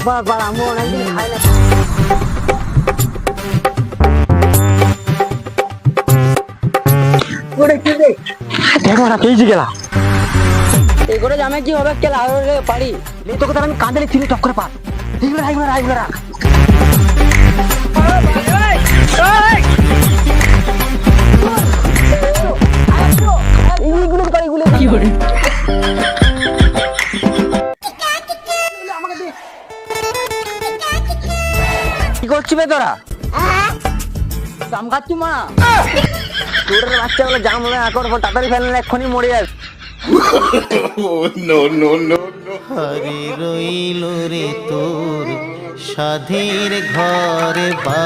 আমি অনেকদিন খাই না। দেখো না পেয়েছি গেলা এই করে জামে কি হবে কে লাগলে পারি তোকে তার আমি কাঁদে চিনি টক করে পা এইগুলো রাখ এইগুলো পারি এগুলো কি করে কি করছিস বে তোরা জাম খাচ্ছি মা তোর বাচ্চা গুলো জাম হলে এখন তাড়াতাড়ি ফেললে এক্ষুনি মরে যাবে হরে রইল রে তোর সাধের ঘরে বা